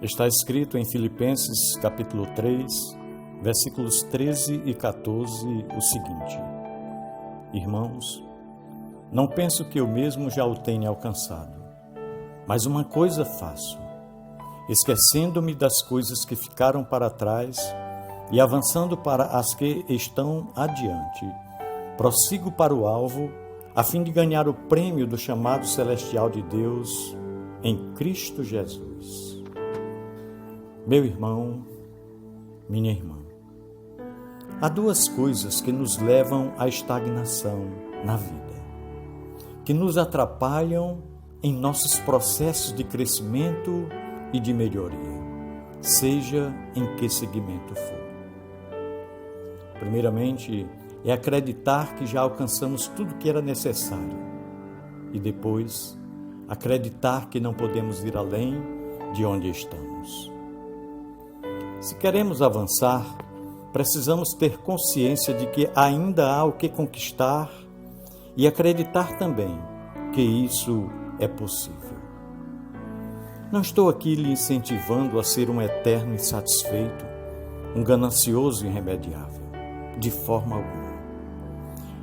Está escrito em Filipenses capítulo 3, versículos 13 e 14 o seguinte: Irmãos, não penso que eu mesmo já o tenha alcançado, mas uma coisa faço, esquecendo-me das coisas que ficaram para trás e avançando para as que estão adiante, prossigo para o alvo, a fim de ganhar o prêmio do chamado celestial de Deus em Cristo Jesus. Meu irmão, minha irmã, há duas coisas que nos levam à estagnação na vida, que nos atrapalham em nossos processos de crescimento e de melhoria, seja em que segmento for. Primeiramente, é acreditar que já alcançamos tudo que era necessário e depois, acreditar que não podemos ir além de onde estamos. Se queremos avançar, precisamos ter consciência de que ainda há o que conquistar e acreditar também que isso é possível. Não estou aqui lhe incentivando a ser um eterno insatisfeito, um ganancioso irremediável, de forma alguma.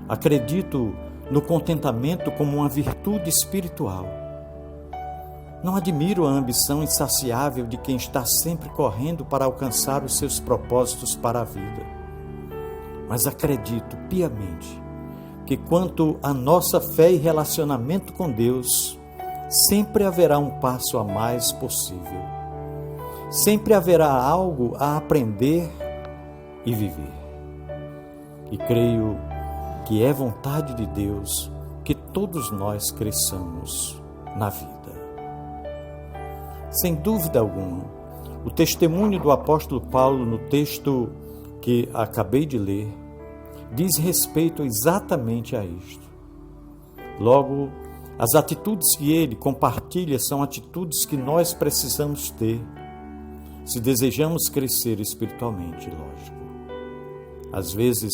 Acredito no contentamento como uma virtude espiritual. Não admiro a ambição insaciável de quem está sempre correndo para alcançar os seus propósitos para a vida. Mas acredito piamente que quanto à nossa fé e relacionamento com Deus, sempre haverá um passo a mais possível. Sempre haverá algo a aprender e viver. E creio que é vontade de Deus que todos nós cresçamos na vida. Sem dúvida alguma, o testemunho do apóstolo Paulo no texto que acabei de ler diz respeito exatamente a isto. Logo, as atitudes que ele compartilha são atitudes que nós precisamos ter se desejamos crescer espiritualmente, lógico. Às vezes,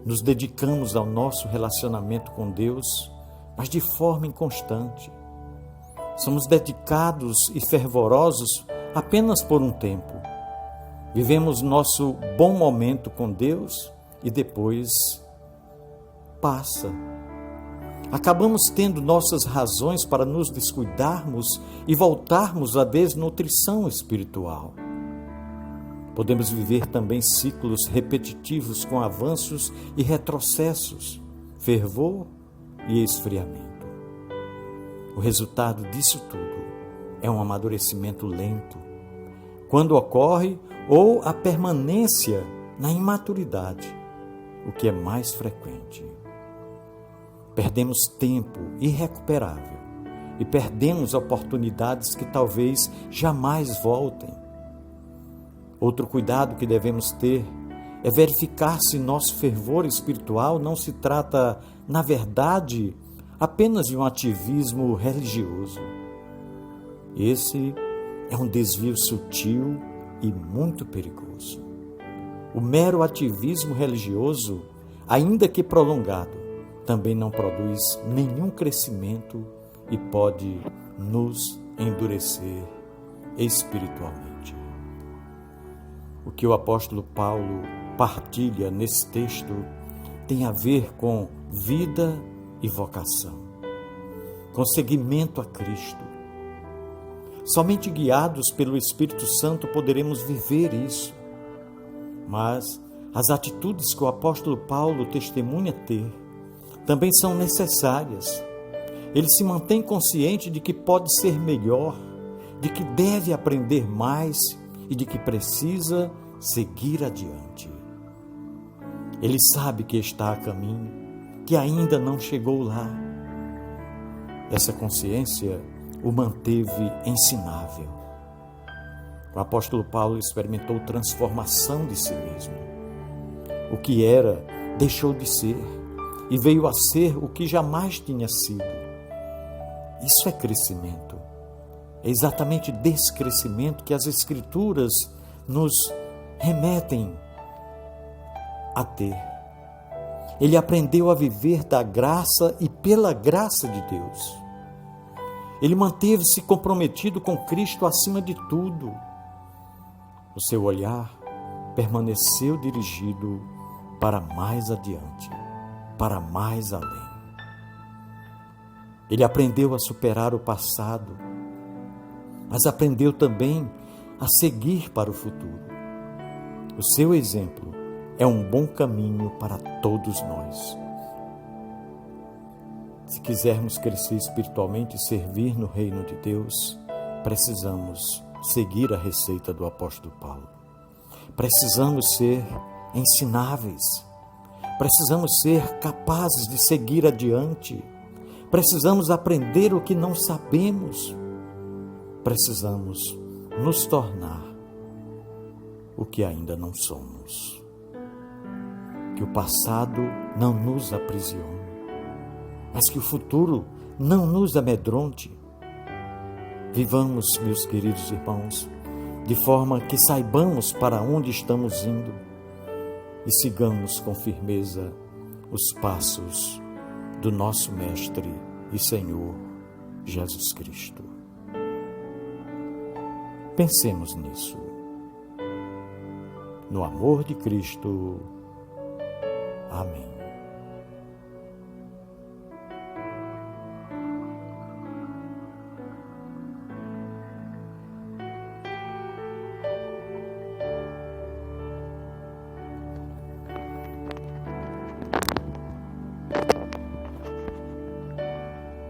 nos dedicamos ao nosso relacionamento com Deus, mas de forma inconstante. Somos dedicados e fervorosos apenas por um tempo. Vivemos nosso bom momento com Deus e depois passa. Acabamos tendo nossas razões para nos descuidarmos e voltarmos à desnutrição espiritual. Podemos viver também ciclos repetitivos com avanços e retrocessos, fervor e esfriamento. O resultado disso tudo é um amadurecimento lento, quando ocorre, ou a permanência na imaturidade, o que é mais frequente. Perdemos tempo irrecuperável e perdemos oportunidades que talvez jamais voltem. Outro cuidado que devemos ter é verificar se nosso fervor espiritual não se trata, na verdade, apenas de um ativismo religioso. Esse é um desvio sutil e muito perigoso. O mero ativismo religioso, ainda que prolongado, também não produz nenhum crescimento e pode nos endurecer espiritualmente. O que o apóstolo Paulo partilha nesse texto tem a ver com vida e vocação, com seguimento a Cristo. Somente guiados pelo Espírito Santo poderemos viver isso. Mas as atitudes que o apóstolo Paulo testemunha ter também são necessárias. Ele se mantém consciente de que pode ser melhor, de que deve aprender mais e de que precisa seguir adiante. Ele sabe que está a caminho, que ainda não chegou lá. Essa consciência o manteve ensinável. O apóstolo Paulo experimentou transformação de si mesmo. O que era, deixou de ser, e veio a ser o que jamais tinha sido. Isso é crescimento. É exatamente desse crescimento que as Escrituras nos remetem a ter. Ele aprendeu a viver da graça e pela graça de Deus. Ele manteve-se comprometido com Cristo acima de tudo. O seu olhar permaneceu dirigido para mais adiante, para mais além. Ele aprendeu a superar o passado, mas aprendeu também a seguir para o futuro. O seu exemplo é um bom caminho para todos nós. Se quisermos crescer espiritualmente e servir no reino de Deus, precisamos seguir a receita do apóstolo Paulo. Precisamos ser ensináveis. Precisamos ser capazes de seguir adiante. Precisamos aprender o que não sabemos. Precisamos nos tornar o que ainda não somos. Que o passado não nos aprisione, mas que o futuro não nos amedronte. Vivamos, meus queridos irmãos, de forma que saibamos para onde estamos indo e sigamos com firmeza os passos do nosso Mestre e Senhor Jesus Cristo. Pensemos nisso. No amor de Cristo. Amém.